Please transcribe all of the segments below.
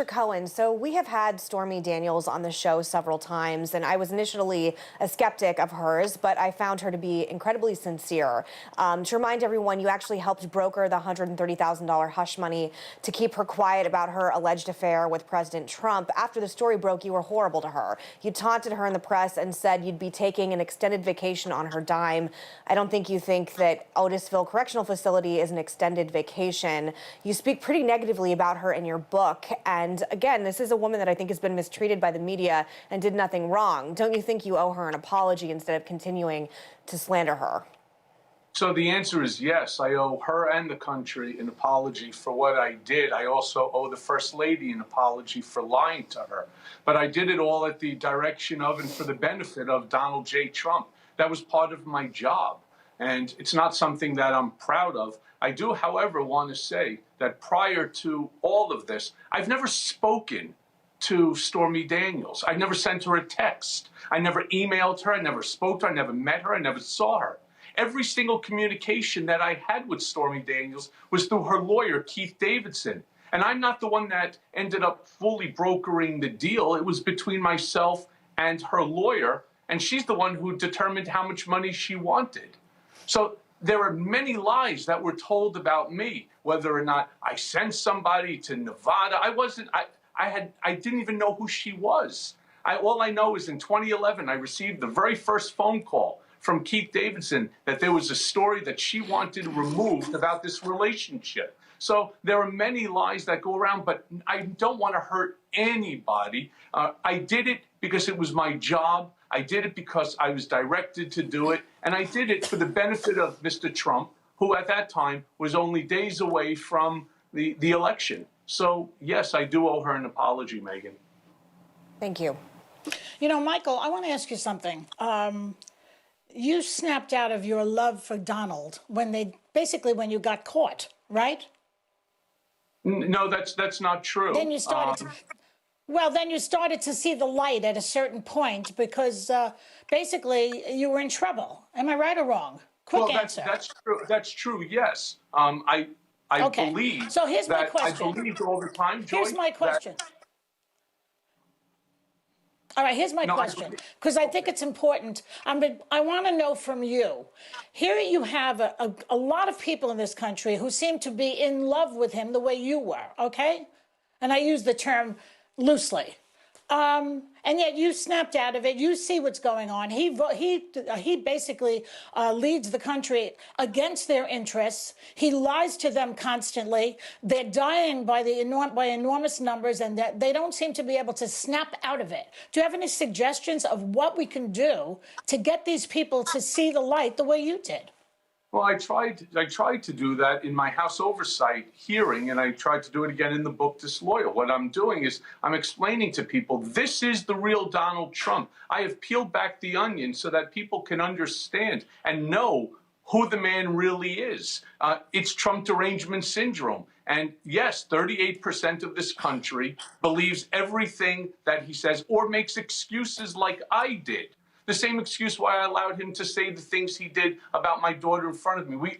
Cohen, so we have had Stormy Daniels on the show several times, and I was initially a skeptic of hers, but I found her to be incredibly sincere. To remind everyone, you actually helped broker the $130,000 hush money to keep her quiet about her alleged affair with President Trump. After the story broke, you were horrible to her. You taunted her in the press and said you'd be taking an extended vacation on her dime. I don't think you think that Otisville Correctional Facility is an extended vacation. You speak pretty negatively about her in your book, and again, this is a woman that I think has been mistreated by the media and did nothing wrong. Don't you think you owe her an apology instead of continuing to slander her? So the answer is yes. I owe her and the country an apology for what I did. I also owe the First Lady an apology for lying to her. But I did it all at the direction of and for the benefit of Donald J. Trump. That was part of my job. And it's not something that I'm proud of. I do, however, want to say that prior to all of this, I've never spoken to Stormy Daniels. I never sent her a text. I never emailed her. I never spoke to her. I never met her. I never saw her. Every single communication that I had with Stormy Daniels was through her lawyer, Keith Davidson. And I'm not the one that ended up fully brokering the deal. It was between myself and her lawyer, and she's the one who determined how much money she wanted. So there are many lies that were told about me, whether or not I sent somebody to Nevada. I didn't even know who she was. All I know is in 2011, I received the very first phone call from Keith Davidson that there was a story that she wanted removed about this relationship. So there are many lies that go around, but I don't want to hurt anybody. I did it because it was my job. I did it because I was directed to do it. And I did it for the benefit of Mr. Trump, who at that time was only days away from the election. So, yes, I do owe her an apology, Megyn. Thank you. You know, Michael, I want to ask you something. You snapped out of your love for Donald when you got caught, right? No, that's not true. Then you started then you started to see the light at a certain point because basically you were in trouble. Am I right or wrong? Quick answer. That's true. That's true. Yes. I believe. So here's my question. I believed all the time, Joy. Here's my question. All right, here's my question, because I think it's important. I want to know from you. Here you have a lot of people in this country who seem to be in love with him the way you were, okay? And I use the term loosely. And yet you snapped out of it. You see what's going on. He basically leads the country against their interests. He lies to them constantly. They're dying by enormous numbers, and that they don't seem to be able to snap out of it. Do you have any suggestions of what we can do to get these people to see the light the way you did? Well, I tried to do that in my House Oversight hearing, and I tried to do it again in the book Disloyal. What I'm doing is I'm explaining to people, this is the real Donald Trump. I have peeled back the onion so that people can understand and know who the man really is. It's Trump derangement syndrome. And yes, 38% of this country believes everything that he says or makes excuses like I did. The same excuse why I allowed him to say the things he did about my daughter in front of me.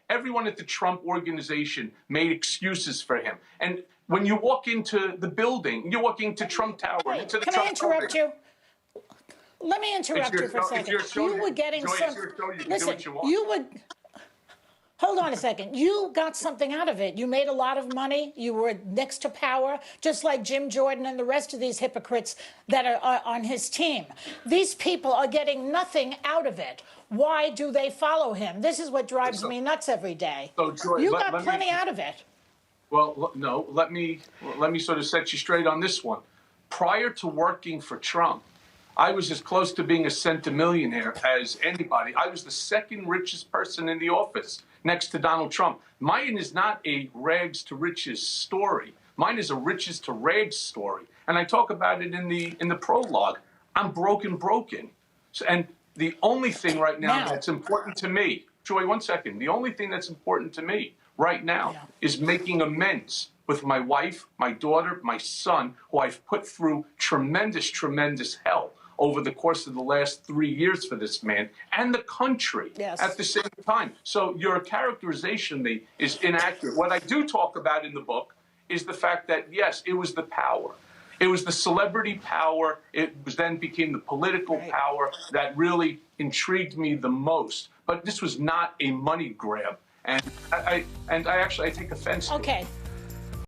Everyone at the Trump organization made excuses for him. And when you walk into the building, you're walking to Trump Tower. Wait, can I interrupt you? Let me interrupt you for a second. You were getting some. Listen, you would. Hold on a second. You got something out of it. You made a lot of money. You were next to power, just like Jim Jordan and the rest of these hypocrites that are on his team. These people are getting nothing out of it. Why do they follow him? This is what drives me nuts every day. So, Joy, you got plenty out of it. Well, no, let me sort of set you straight on this one. Prior to working for Trump, I was as close to being a centimillionaire as anybody. I was the second richest person in the office, next to Donald Trump. Mine is not a rags to riches story. Mine is a riches to rags story. And I talk about it in the prologue. I'm broken. And the only thing right now that's important to me, Joy, 1 second. The only thing that's important to me right now is making amends with my wife, my daughter, my son, who I've put through tremendous hell over the course of the last 3 years for this man and the country at the same time. So your characterization of me is inaccurate. What I do talk about in the book is the fact that, yes, it was the power. It was the celebrity power. It was then became the political power that really intrigued me the most. But this was not a money grab. And I take offense to it. Okay.